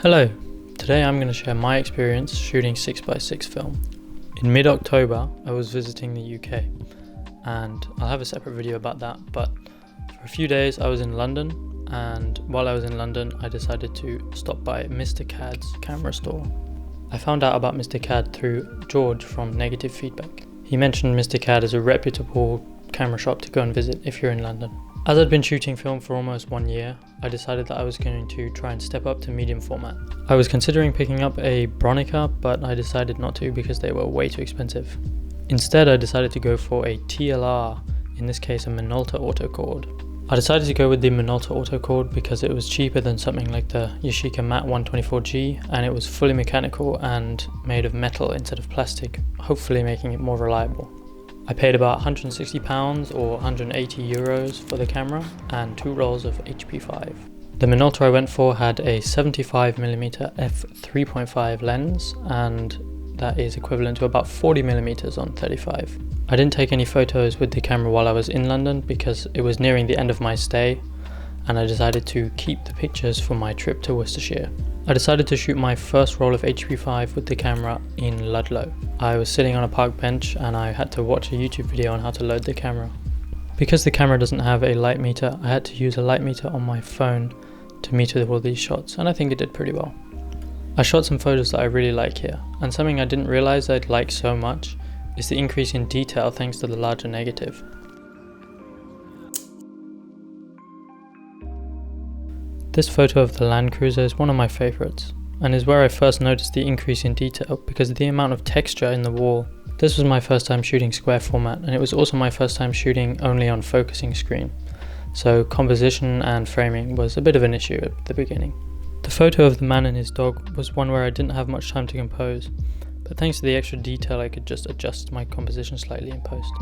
Hello, today I'm going to share my experience shooting 6x6 film. In mid-October I was visiting the UK and I'll have a separate video about that, but for a few days I was in London, and while I was in London I decided to stop by Mr. Cad's camera store. I found out about Mr. Cad through George from Negative Feedback. He mentioned Mr. Cad as a reputable camera shop to go and visit if you're in London. As I'd been shooting film for almost 1 year, I decided that I was going to try and step up to medium format. I was considering picking up a Bronica, but I decided not to because they were way too expensive. Instead, I decided to go for a TLR, in this case a Minolta Autocord. I decided to go with the Minolta Autocord because it was cheaper than something like the Yashica Matte 124G, and it was fully mechanical and made of metal instead of plastic, hopefully making it more reliable. I paid about £160 or €180 for the camera and 2 rolls of HP5. The Minolta I went for had a 75mm f3.5 lens, and that is equivalent to about 40mm on 35. I didn't take any photos with the camera while I was in London because it was nearing the end of my stay, and I decided to keep the pictures for my trip to Worcestershire. I decided to shoot my first roll of HP5 with the camera in Ludlow. I was sitting on a park bench and I had to watch a YouTube video on how to load the camera. Because the camera doesn't have a light meter, I had to use a light meter on my phone to meter all these shots, and I think it did pretty well. I shot some photos that I really like here, and something I didn't realize I'd like so much is the increase in detail thanks to the larger negative. This photo of the Land Cruiser is one of my favourites, and is where I first noticed the increase in detail because of the amount of texture in the wall. This was my first time shooting square format, and it was also my first time shooting only on focusing screen, so composition and framing was a bit of an issue at the beginning. The photo of the man and his dog was one where I didn't have much time to compose, but thanks to the extra detail I could just adjust my composition slightly in post.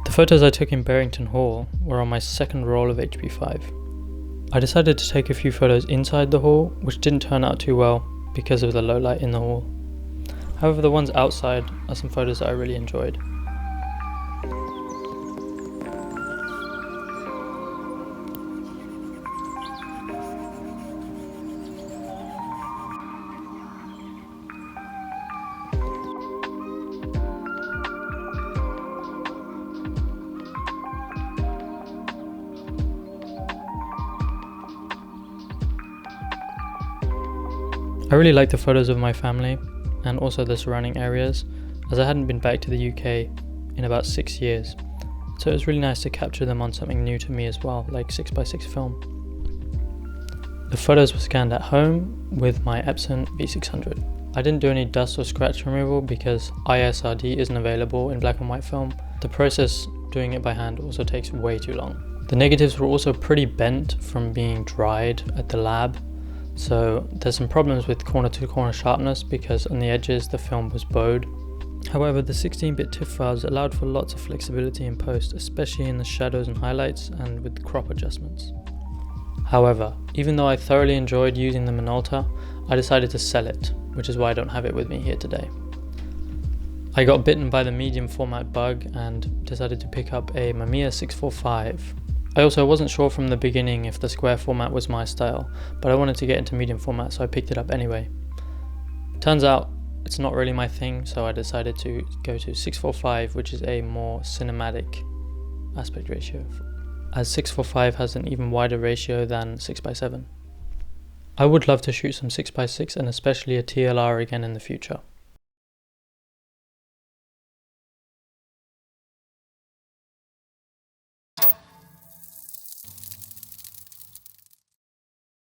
The photos I took in Barrington Hall were on my second roll of HP5. I decided to take a few photos inside the hall, which didn't turn out too well because of the low light in the hall. However, the ones outside are some photos that I really enjoyed. I really like the photos of my family and also the surrounding areas, as I hadn't been back to the UK in about 6 years, so it was really nice to capture them on something new to me as well, like 6x6 film. The photos were scanned at home with my Epson V600. I didn't do any dust or scratch removal because ISRD isn't available in black and white film. The process doing it by hand also takes way too long. The negatives were also pretty bent from being dried at the lab, so there's some problems with corner to corner sharpness because on the edges the film was bowed. However, the 16-bit TIFF files allowed for lots of flexibility in post, especially in the shadows and highlights and with crop adjustments. However, even though I thoroughly enjoyed using the Minolta, I decided to sell it, which is why I don't have it with me here today. I got bitten by the medium format bug and decided to pick up a Mamiya 645. I also wasn't sure from the beginning if the square format was my style, but I wanted to get into medium format, so I picked it up anyway. Turns out it's not really my thing, so I decided to go to 645, which is a more cinematic aspect ratio, as 645 has an even wider ratio than 6x7. I would love to shoot some 6x6 and especially a TLR again in the future.